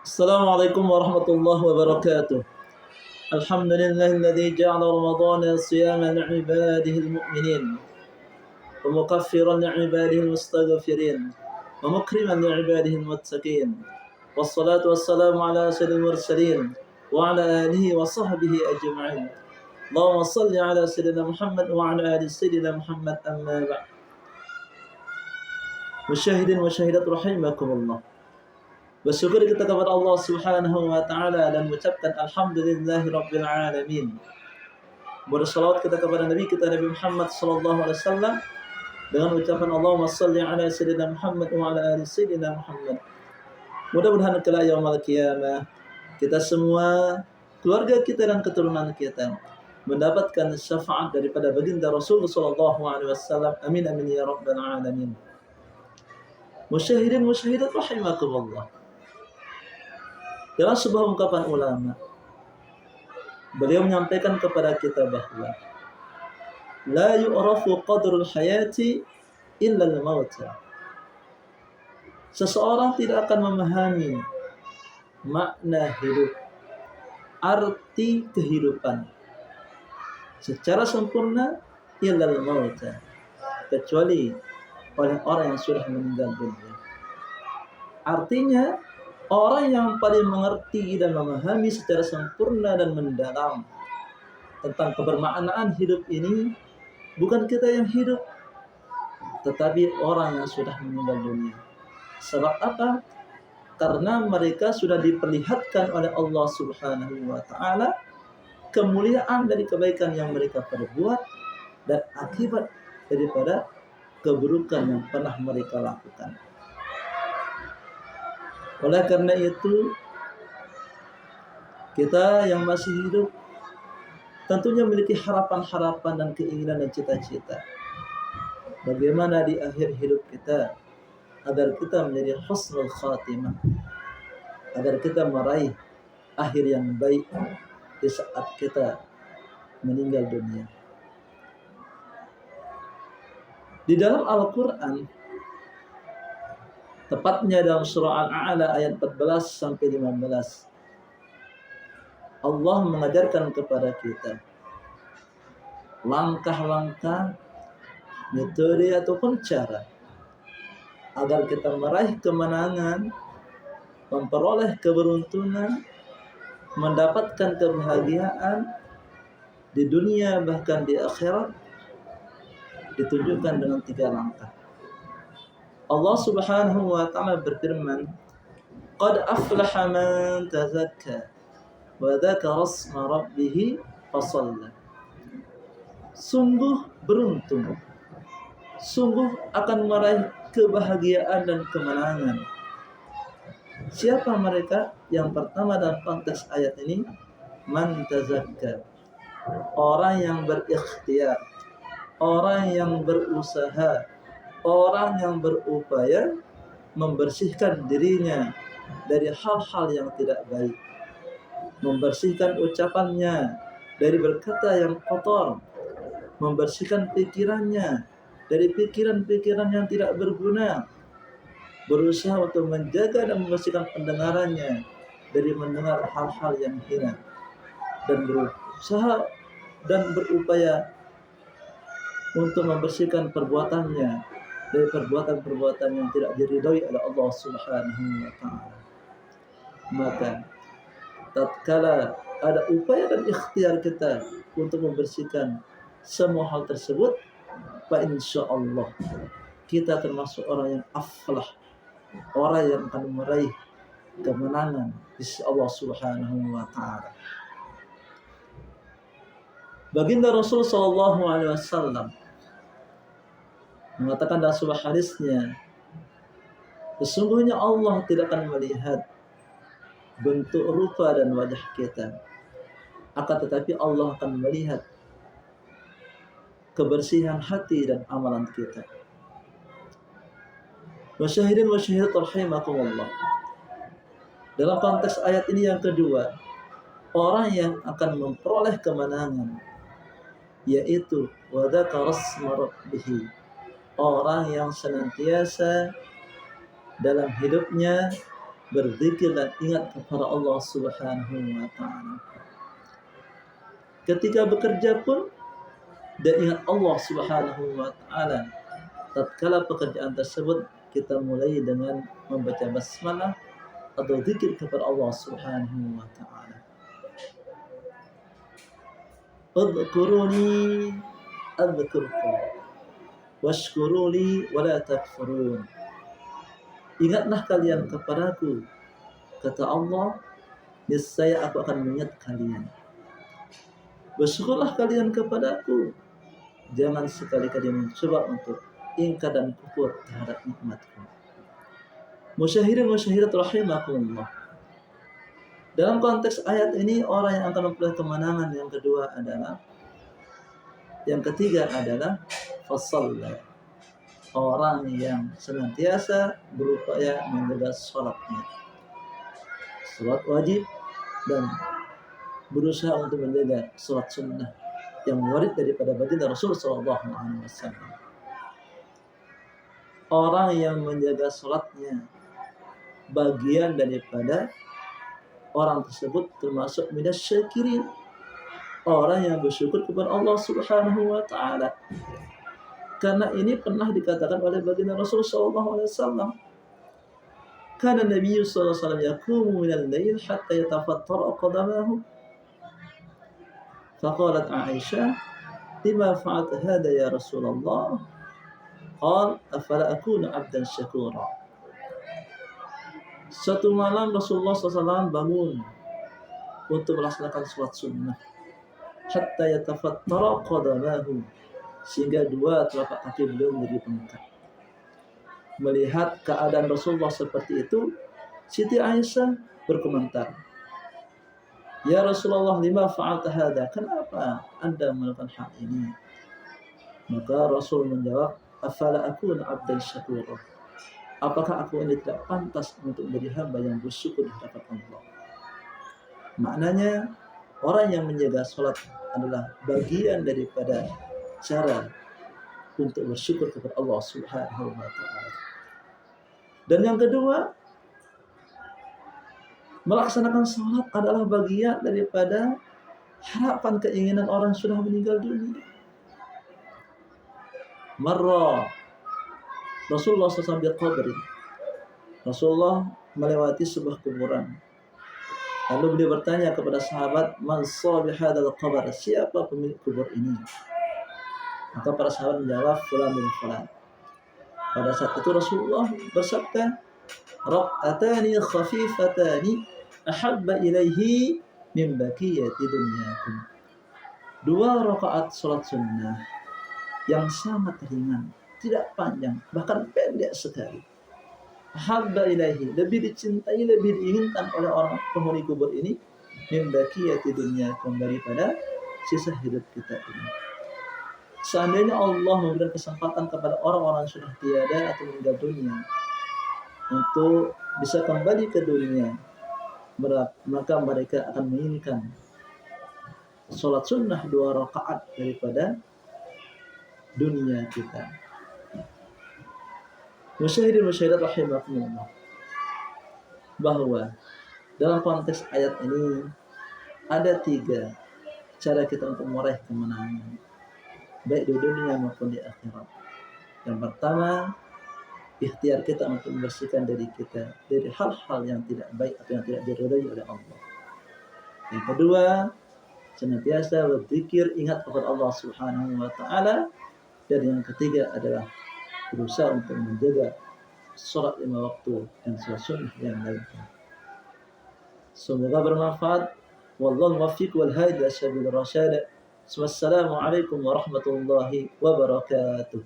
السلام عليكم ورحمة الله وبركاته. الحمد لله الذي جعل رمضان صياما لعباده المؤمنين ومكفرا لعباده المستغفرين ومكرما لعباده المتقين، والصلاة والسلام على سيد المرسلين وعلى آله وصحبه أجمعين. اللهم صل على سيدنا محمد وعلى آل سيدنا محمد. أما بعد، مشاهدين ومشاهدات رحمكم الله. Bersyukur kita kepada Allah Subhanahu wa taala dan mengucapkan alhamdulillahi rabbil alamin. Bersalawat kita kepada Nabi kita Nabi Muhammad sallallahu alaihi wasallam dengan ucapan Allahumma shalli ala sayyidina Muhammad wa ala ali sayyidina Muhammad. Mudah-mudahan kelak yaumul qiyamah kita semua, keluarga kita dan keturunan kita mendapatkan syafaat daripada baginda Rasul sallallahu alaihi wasallam. Amin amin ya rabbal alamin. Musyahidin musyahidat rahimakumullah. Dalam sebuah ungkapan ulama, beliau menyampaikan kepada kita bahwa la yu'rafu qadrul hayati illa al-mauta. Seseorang tidak akan memahami makna hidup, arti kehidupan secara sempurna illa al-mauta, kecuali oleh orang yang sudah meninggal dunia. Artinya, orang yang paling mengerti dan memahami secara sempurna dan mendalam tentang kebermaknaan hidup ini bukan kita yang hidup, tetapi orang yang sudah meninggal dunia. Sebab apa? Karena mereka sudah diperlihatkan oleh Allah Subhanahu wa taala kemuliaan dari kebaikan yang mereka perbuat dan akibat daripada keburukan yang pernah mereka lakukan. Oleh karena itu, kita yang masih hidup tentunya memiliki harapan-harapan dan keinginan dan cita-cita. Bagaimana di akhir hidup kita agar kita menjadi husnul khatimah, agar kita meraih akhir yang baik di saat kita meninggal dunia. Di dalam Al-Quran, tepatnya dalam surah Al-A'la ayat 14 sampai 15, Allah mengajarkan kepada kita langkah-langkah, metode ataupun cara agar kita meraih kemenangan, memperoleh keberuntungan, mendapatkan kebahagiaan di dunia bahkan di akhirat, ditunjukkan dengan 3 langkah. Allah Subhanahu wa taala berfirman, "Qad aflaha man tazakka wa dzakara isma rabbih fasalla." Sungguh beruntung, sungguh akan meraih kebahagiaan dan kemenangan. Siapa mereka? Yang pertama dalam konteks ayat ini, man tazakka, orang yang berikhtiar, orang yang berusaha, orang yang berupaya membersihkan dirinya dari hal-hal yang tidak baik, membersihkan ucapannya dari berkata yang kotor, membersihkan pikirannya dari pikiran-pikiran yang tidak berguna, berusaha untuk menjaga dan membersihkan pendengarannya dari mendengar hal-hal yang hina, dan berusaha dan berupaya untuk membersihkan perbuatannya dari perbuatan-perbuatan yang tidak diridhai oleh Allah Subhanahu wa taala. Maka tatkala ada upaya dan ikhtiar kita untuk membersihkan semua hal tersebut, fa insyaallah kita termasuk orang yang aflah, orang yang akan meraih kemenangan di sisi Allah Subhanahu wa taala. Baginda Rasul sallallahu alaihi wasallam mengatakan dalam sebuah hadisnya, sesungguhnya Allah tidak akan melihat bentuk rupa dan wajah kita, akan tetapi Allah akan melihat kebersihan hati dan amalan kita. Musyahidin musyahidat rahimakumullah. Dalam konteks ayat ini yang kedua, orang yang akan memperoleh kemenangan yaitu wa dzakara isma rabbih, orang yang senantiasa dalam hidupnya berzikir dan ingat kepada Allah Subhanahu wa taala. Ketika bekerja pun dan ingat Allah Subhanahu wa taala. Tatkala pekerjaan tersebut kita mulai dengan membaca basmalah atau zikir kepada Allah Subhanahu wa taala. Udhkuruni adzkurkum washkuruli wala takfurun. Ingatlah kalian kepadaku, kata Allah, niscaya aku akan mengingat kalian. Bersyukurlah kalian kepadaku, jangan sekali-kali mencoba untuk ingkar dan kufur terhadap nikmatku. Musyahirin musyahirat rahimakumullah. Dalam konteks ayat ini, orang yang akan memperoleh kemenangan yang kedua adalah, yang ketiga adalah fasalla, orang yang senantiasa berupaya menjaga sholatnya, sholat wajib, dan berusaha untuk menjaga sholat sunnah yang warid daripada baginda Rasul sallallahu alaihi wasallam. Orang yang menjaga sholatnya bagian daripada orang tersebut termasuk minas syakirin, orang yang bersyukur kepada Allah Subhanahu wa taala. Karena ini pernah dikatakan oleh baginda Rasul sallallahu alaihi wasallam, kana Nabi sallallahu alaihi wasallam yaqumu minal lail hatta yatafattara qadamahu. Faqalat Aisyah, lima fa'alt hadha ya Rasulullah? Qal afala akunu 'abdan syakura. Suatu malam Rasulullah SAW bangun untuk melaksanakan sholat sunnah hatta yatafattara qadamahu, sehingga dua telapak kaki beliau menjadi bengkak. Melihat keadaan Rasulullah seperti itu, Siti Aisyah berkomentar, ya Rasulullah, lima fa'alta hadha, kenapa Anda melakukan hal ini? Maka Rasul menjawab, afala akuna 'abdan syakura, apakah aku ini tidak pantas untuk menjadi hamba yang bersyukur di hadapan Allah? Maknanya, orang yang menjaga sholat adalah bagian daripada cara untuk bersyukur kepada Allah Subhanahu wa taala. Dan yang kedua, melaksanakan sholat adalah bagian daripada harapan keinginan orang yang sudah meninggal dunia. Marra Rasulullah SAW biqabri. Rasulullah melewati sebuah kuburan. Lalu beliau bertanya kepada sahabat, man sahibi hadzal qabr, siapa pemilik kubur ini? Maka para sahabat menjawab, fulan bin fulan. Pada saat itu Rasulullah bersabda, raq'atani khafifatani ahabba ilaihi min baqiyati dunyakum. Dua rakaat salat sunnah yang sangat ringan, tidak panjang, bahkan pendek sekali. Ahabba ilaihi, lebih dicintai, lebih diinginkan oleh orang penghuni kubur ini, min baqiyati dunyakum, daripada sisa hidup kita ini. Seandainya Allah memberikan kesempatan kepada orang-orang yang sudah tiada atau meninggal dunia untuk bisa kembali ke dunia, maka mereka akan menginginkan sholat sunnah 2 rakaat daripada dunia kita. Musyahirin musyahirat rahimakumullah, bahwa dalam konteks ayat ini ada 3 cara kita untuk meraih kemenangan, baik di dunia maupun di akhirat. Yang pertama, ikhtiar kita untuk membersihkan diri kita dari hal-hal yang tidak baik atau yang tidak diridhai oleh Allah. Yang kedua, senantiasa berzikir, ingat kepada Allah Subhanahu wa taala. Dan yang ketiga adalah berusaha untuk menjaga sholat 5 waktu dan sholat sunnah yang lainnya. Semoga bermanfaat. Wallahu muwaffiq wal hadi ila sabil rasyad. Wassalamualaikum warahmatullahi wabarakatuh.